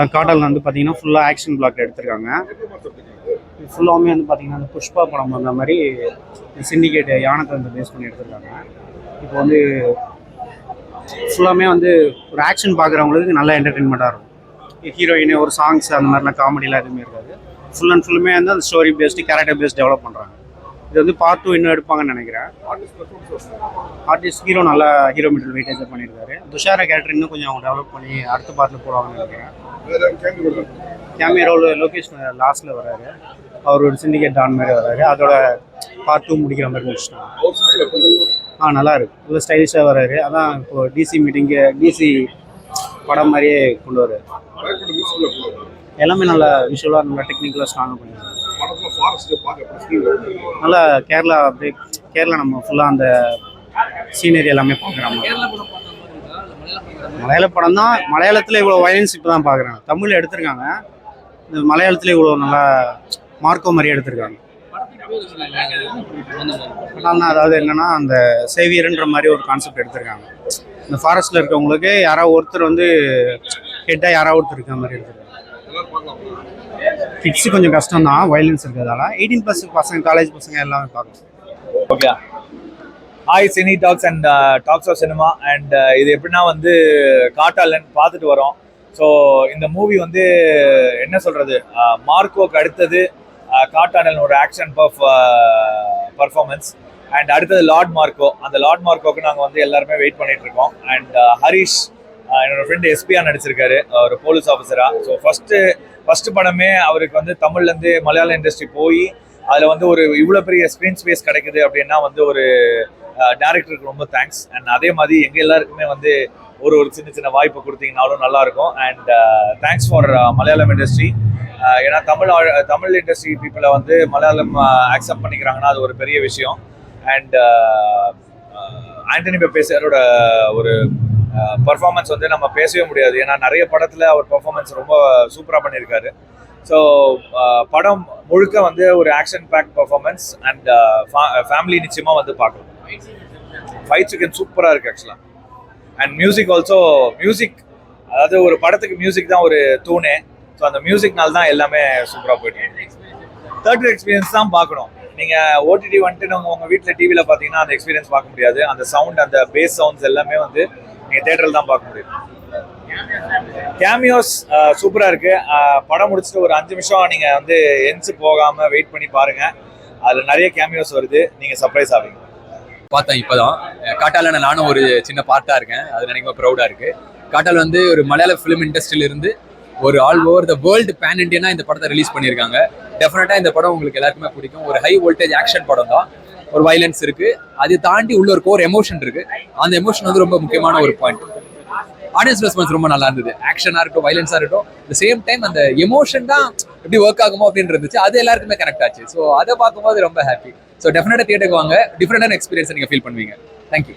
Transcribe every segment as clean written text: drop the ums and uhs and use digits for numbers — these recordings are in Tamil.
காடல் வந்து பார்த்தீங்கன்னா ஃபுல்லாக ஆக்ஷன் பிளாக் எடுத்திருக்காங்க. ஃபுல்லாகவுமே வந்து பார்த்தீங்கன்னா அந்த புஷ்பா படம் வந்த மாதிரி சிண்டிகேட் யானத்தை வந்து பேஸ் பண்ணி எடுத்திருக்காங்க. இப்போ வந்து ஃபுல்லாமே வந்து ஒரு ஆக்ஷன் பார்க்குறவங்களுக்கு நல்ல என்டர்டெயின்மெண்ட்டாக இருக்கும். ஹீரோயின் ஒரு சாங்ஸ் அந்த மாதிரிலாம் காமெடிலாம் எதுவுமே இருக்காது. ஃபுல் அண்ட் ஃபுல்லுமே வந்து அந்த story based character based develop பண்ணுறாங்க. இது வந்து பார்ட் 2 இன்னும் எடுப்பாங்கன்னு நினைக்கிறேன். ஆர்டிஸ்ட் ஹீரோ நல்லா ஹீரோ மெட்டல் வெயிட்டேஜ் பண்ணியிருக்காரு. துஷார கேரக்டர் இன்னும் கொஞ்சம் அவங்க டெவலப் பண்ணி அடுத்த பார்ட்டில் போடுவாங்கன்னு நினைக்கிறேன். கேமியோ ரோல் லோகேஷ் லாஸ்ட்டில் வர்றாரு. அவர் ஒரு சிண்டிகேட் டான் மாதிரி வர்றாரு. அதோட பார்ட் 2 முடிக்கிற மாதிரி முடிச்சிட்டாங்க. நல்லா இருக்கு. இவ்வளோ ஸ்டைலிஷாக வர்றாரு. அதான் இப்போ டிசி மீட்டிங்கு டிசி படம் மாதிரியே கொண்டு வர்றாரு. எல்லாமே நல்லா விஷுவலாக நல்லா டெக்னிக்கலாக ஸ்ட்ராங்காக பண்ணிடுறாங்க. நல்லா கேரளா அப்படியே கேரளா நம்ம ஃபுல்லாக அந்த சீனரி எல்லாமே பார்க்குறாங்க. மலையாள படம் தான். மலையாளத்தில் இவ்வளோ வயலன்ஸ் இப்போ தான் பார்க்குறாங்க. தமிழ் எடுத்திருக்காங்க. இந்த மலையாளத்தில் இவ்வளோ நல்லா மார்க்கோ மாதிரி எடுத்திருக்காங்க. படம்னா அதாவது என்னென்னா அந்த சேவியர்ன்ற மாதிரி ஒரு கான்செப்ட் எடுத்திருக்காங்க. இந்த ஃபாரஸ்ட்டில் இருக்கவங்களுக்கு யாராவது ஒருத்தர் வந்து ஹெட்டாக யாராவது ஒருத்தர் இருக்கிற மாதிரி எடுத்திருக்காங்க. கிட்ஸு கொஞ்சம் கஷ்டம் தான் வயலன்ஸ் இருக்கிறதால. 18+ பசங்க காலேஜ் பசங்க எல்லாமே பார்க்கலாம். Okay. Hi cine talks and talks of cinema and இது எப்படின்னா வந்து காட்டாலன் பார்த்துட்டு வரோம். ஸோ இந்த மூவி வந்து என்ன சொல்கிறது, மார்க்கோக்கு அடுத்தது காட்டாலன் ஒரு ஆக்ஷன் பர்ஃபார்மன்ஸ் அண்ட் அடுத்தது லார்ட் மார்க்கோ. அந்த லார்ட் மார்க்கோக்கு நாங்கள் வந்து எல்லாருமே வெயிட் பண்ணிட்டு இருக்கோம். அண்ட் ஹரிஷ் என்னோட ஃப்ரெண்டு எஸ்பியா நடிச்சிருக்காரு ஒரு போலீஸ் ஆஃபீஸராக. ஸோ ஃபஸ்ட்டு படமே அவருக்கு வந்து தமிழ்லேருந்து மலையாள இண்டஸ்ட்ரி போய் அதில் வந்து ஒரு இவ்வளோ பெரிய ஸ்க்ரீன் ஸ்பேஸ் கிடைக்குது அப்படின்னா வந்து ஒரு டேரக்டருக்கு ரொம்ப தேங்க்ஸ். அண்ட் அதே மாதிரி எங்கள் எல்லாருக்குமே வந்து ஒரு சின்ன வாய்ப்பு கொடுத்தீங்கனாலும் நல்லாயிருக்கும். And thanks for Malayalam industry. ஏன்னா தமிழ் இண்டஸ்ட்ரி பீப்புளை வந்து மலையாளம் அக்செப்ட் பண்ணிக்கிறாங்கன்னா அது ஒரு பெரிய விஷயம். அண்ட் ஆண்டனி பெப்பே சாரோட ஒரு பர்ஃபார்மன்ஸ் வந்து நம்ம பேசவே முடியாது. ஏன்னா நிறைய படத்தில் அவர் பர்ஃபார்மன்ஸ் ரொம்ப சூப்பராக பண்ணியிருக்காரு. ஸோ படம் முழுக்க வந்து ஒரு action packed performance and family நிச்சயமாக வந்து பார்க்கலாம். ஃபைட் சிக்கன் சூப்பராக இருக்குது ஆக்சுவலாக. அண்ட் மியூசிக் ஆல்சோ அதாவது ஒரு படத்துக்கு மியூசிக் தான் ஒரு தூணே. ஸோ அந்த மியூசிக்னால தான் எல்லாமே சூப்பராக போயிட்டு. தேட்டர் எக்ஸ்பீரியன்ஸ் தான் பார்க்கணும். நீங்கள் ஓடிடி வந்துட்டு உங்கள் வீட்டில் டிவியில் பார்த்தீங்கன்னா அந்த எக்ஸ்பீரியன்ஸ் பார்க்க முடியாது. அந்த சவுண்ட் அந்த பேஸ் சவுண்ட்ஸ் எல்லாமே வந்து நீங்கள் தேட்டரில் தான் பார்க்க முடியும். கேமியோஸ் சூப்பராக இருக்குது. படம் முடிச்சுட்டு ஒரு 5 நிமிஷம் நீங்கள் வந்து என்ஸு போகாமல் வெயிட் பண்ணி பாருங்கள். அதில் நிறைய கேமியோஸ் வருது. நீங்கள் சர்ப்ரைஸ் ஆவீங்க. பார்த்தேன் இப்போதான். காட்டால நானும் ஒரு சின்ன பார்ட்டாக இருக்கேன். அது நினைக்கும் ப்ரௌடாக இருக்குது. காட்டால் வந்து ஒரு மலையாள ஃபிலிம் இண்டஸ்ட்ரியிலிருந்து ஒரு all over the world pan இண்டியனா இந்த படத்தை ரிலீஸ் பண்ணியிருக்காங்க. டெஃபினட்டாக இந்த படம் உங்களுக்கு எல்லாருக்குமே பிடிக்கும். ஒரு ஹை வோல்டேஜ் ஆக்ஷன் படம் தான். ஒரு வைலன்ஸ் இருக்குது. அது தாண்டி உள்ள ஒரு கோர் எமோஷன் இருக்குது. அந்த எமோஷன் வந்து ரொம்ப முக்கியமான ஒரு பாயிண்ட். ஆடியன்ஸ் ரெஸ்பான்ஸ் ரொம்ப நல்லா இருந்தது. ஆக்ஷனாக இருக்கட்டும், வைலன்ஸாக இருக்கட்டும், த சேம் டைம் அந்த எமோஷன் தான் எப்படி ஒர்க் ஆகுமோ அப்படின்னு இருந்துச்சு. அது எல்லாருக்குமே கனெக்ட் ஆச்சு. ஸோ அதை பார்க்கும்போது ரொம்ப ஹாப்பி. ஸோ டெஃபினட்டாக தியேட்டருக்கு வாங்க. டிஃப்ரெண்டான எக்ஸ்பீரியன்ஸை நீங்கள் ஃபீல் பண்ணுவீங்க. தேங்க்யூ.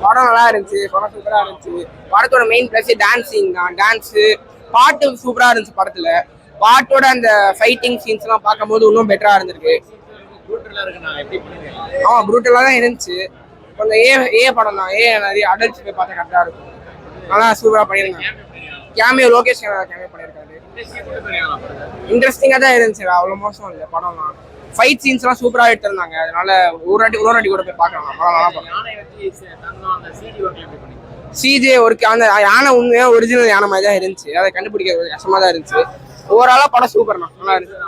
படம் நல்லா இருந்துச்சு. படம் சூப்பராக இருந்துச்சு. படத்தோட மெயின் ப்ளஸ் டான்ஸிங் தான். டான்ஸு பாட்டு சூப்பராக இருந்துச்சு. படத்தில் பாட்டோட அந்த ஃபைட்டிங் சீன்ஸ்லாம் பார்க்கும்போது இன்னும் பெட்டராக இருந்திருக்கு. ப்ரூட்டலாக தான் இருந்துச்சு. கொஞ்சம் ஏ படம் தான். நிறைய அடல்ட்ஸ் போய் பார்த்தா கரெக்டாக இருக்கும். நல்லா சூப்பராக பண்ணியிருக்காங்க. கேமியோ லோகேஷ் கேமியோ பண்ணியிருக்காரு. இன்ட்ரெஸ்டிங்காக தான் இருந்துச்சு. அவ்வளோ மோசம் இல்லை படம்லாம். ஃபைட் சீன்ஸ்லாம் சூப்பராக எடுத்திருந்தாங்க. அதனால ஒரு வாட்டி கூட போய் பார்க்கலாம். படம் நல்லா பார்க்கலாம். சிஜே ஒர்க் அந்த யானை உண்மையாக ஒரிஜினல் யானை மாதிரி தான் இருந்துச்சு. அதை கண்டுபிடிக்கிறது கஷ்டமாக தான் இருந்துச்சு. ஓவராலாக படம் சூப்பர்ண்ணா. நல்லா இருந்துச்சு.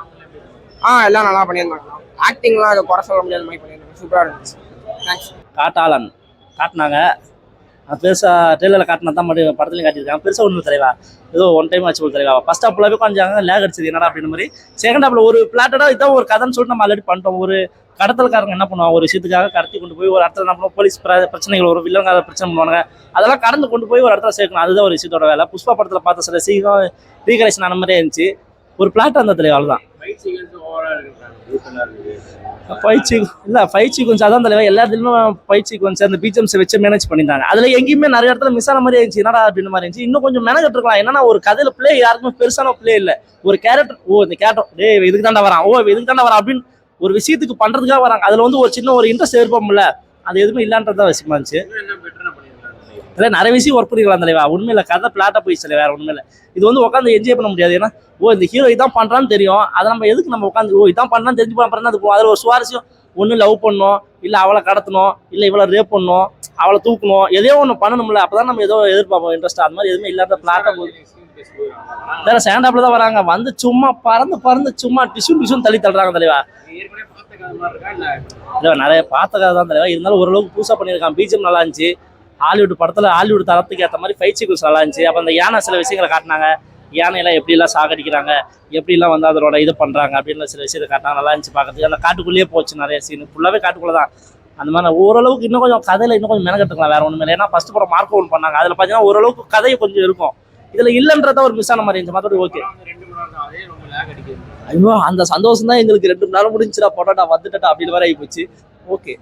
எல்லாம் நல்லா பண்ணியிருந்தாங்க. ஆக்டிங்லாம் அதை குறை சொல்ல முடியாத மாதிரி பண்ணியிருந்தாங்க. சூப்பராக இருந்துச்சு. தேங்க்ஸ். காட்டாளன் காட்டினாங்க. பெருசாக ட்ரெயிலரில் காட்டினா தான் மட்டும் படத்துலையும் காட்டியிருக்காங்க. பெருசாக ஒன்றும் தலைவா ஏதோ ஒன் டைம் ஆச்சு ஒரு தலைவா. ஃபர்ஸ்ட் ஹாப்பில் கொஞ்சம் லேக் அடிச்சது என்னடா அப்படின்னு மாதிரி. செகண்ட் ஹாப்பில் ஒரு பிளாட்டடாக இதான் ஒரு கதைன்னு சொல்லிட்டு நம்ம ஆல்ரெடி பண்ணிட்டோம். ஒரு கடத்தல்காரங்க என்ன பண்ணுவாங்க, ஒரு விஷயத்துக்காக கடத்தி கொண்டு போய் ஒரு இடத்துல என்ன பண்ணுவோம், போலீஸ் பிரச்சனைகள் ஒரு வில்லங்கார பிரச்சனை பண்ணுவாங்க. அதெல்லாம் கடந்து கொண்டு போய் ஒரு இடத்துல சேர்க்கணும். அதுதான் ஒரு விஷயத்தோட வேலை. புஷ்பா படத்தில் பார்த்த சில சீகம் ரீகரேஷன் அந்த மாதிரியே இருந்துச்சு. ஒரு பிளாட் அந்த தலைவா அவ்வளோதான். ஃபைட் சீக்வன்ஸ் அதான் தலைவா. எல்லா இடத்துலையும் ஃபைட் சீக்வன்ஸ் அந்த பிஜிஎம்ஸை வச்சு மேனேஜ் பண்ணியிருந்தாங்க. அதில் எங்கேயுமே நிறைய இடத்துல மிஸ் ஆன மாதிரி இருந்துச்சு. என்னடா அப்படின்னு மாதிரி இருந்துச்சு. இன்னும் கொஞ்சம் மெனக்கட்டு இருக்கலாம். என்னன்னா ஒரு கதையில பிளே யாருக்குமே பெருசான பிளே இல்லை. ஒரு கேரக்டர் இந்த கேரக்டர் இதுக்கு தாண்டா வரான், இதுக்கு தாண்டா வரான் அப்படின்னு ஒரு விஷயத்துக்கு பண்றதுக்காக வராங்க. அதுல வந்து ஒரு சின்ன ஒரு இன்ட்ரெஸ்ட் ஏற்படும்ல, அது எதுவுமே இல்லான்றதான் விஷயமா இருந்துச்சு. இதில் நிறைய விஷயம் ஒர்க் பண்ணிக்கலாம் தலைவா. உண்மையில கதை பிளாட்டாக போயிடுச்சு வேற ஒன்றுமே இல்லை. இது வந்து உட்காந்து என்ஜாய் பண்ண முடியாது. ஏன்னா இந்த ஹீரோ இதான் பண்ணுறான்னு தெரியும். அதை நம்ம எதுக்கு நம்ம உட்காந்து இதான் பண்ணுறான்னு தெரிஞ்சு பண்ணுறேன்னா அது அதில் ஒரு சுவாரஸ்யம். ஒன்று லவ் பண்ணணும், இல்லை அவளை கடத்தணும், இல்லை இவளை ரேப் பண்ணணும், அவளை தூக்கணும், எதையோ ஒன்று பண்ணணும்ல. அப்பதான் நம்ம ஏதோ எதிர்பார்ப்போம் இன்ட்ரெஸ்ட். அது மாதிரி எதுவுமே இல்லாத பிளாட்டாக போகுது. வேற ஸ்டாண்டாப்ல தான் வராங்க, வந்து சும்மா பறந்து சும்மா டிஷ்யூன்னு தள்ளி தள்ளுறாங்க தலைவா. இல்லை நிறைய பார்த்த கதை தான் தலைவா. இருந்தாலும் ஓரளவுக்கு புதுசாக பண்ணியிருக்கான். பிஜிஎம் நல்லா இருந்துச்சு. ஹாலிவுட் படத்தில் ஹாலிவுட் தரத்துக்கு ஏற்ற மாதிரி ஃபைட் சீக்வன்ஸ் நல்லா இருந்துச்சு. அப்போ அந்த யானை சில விஷயங்களை காட்டினாங்க. யானையெல்லாம் எப்படிலாம் சாகடிக்கிறாங்க, எப்படிலாம் வந்து அதோட இது பண்ணுறாங்க அப்படின்னு சில விஷயத்தை காட்டினாங்க. நல்லா இருந்துச்சு பார்க்கறதுக்கு. அந்த காட்டுக்குள்ளேயே போச்சு நிறைய சீன். ஃபுல்லாகவே காட்டுக்குள்ளே தான். அந்த மாதிரி ஓரளவுக்கு இன்னும் கொஞ்சம் கதையில் இன்னும் கொஞ்சம் மெனக்கட்டுக்கலாம். வேற ஒன்றும் இல்லை. ஏன்னா ஃபர்ஸ்ட் படம் மார்க் அவுட் பண்ணாங்க. அதில் பார்த்தீங்கன்னா ஓரளவுக்கு கதையை கொஞ்சம் இருக்கும். இதில் இல்லைன்றத ஒரு மிஸ் ஆன மாதிரி இருந்துச்சு. மற்றபடி ஓகே. ஐயோ அந்த சந்தோஷம் தான் எங்களுக்கு 2 மணி நேரம் முடிஞ்சுடா போட்டாட்டா வந்துட்டா அப்படின்னு வேற ஆகி போச்சு. ஓகே.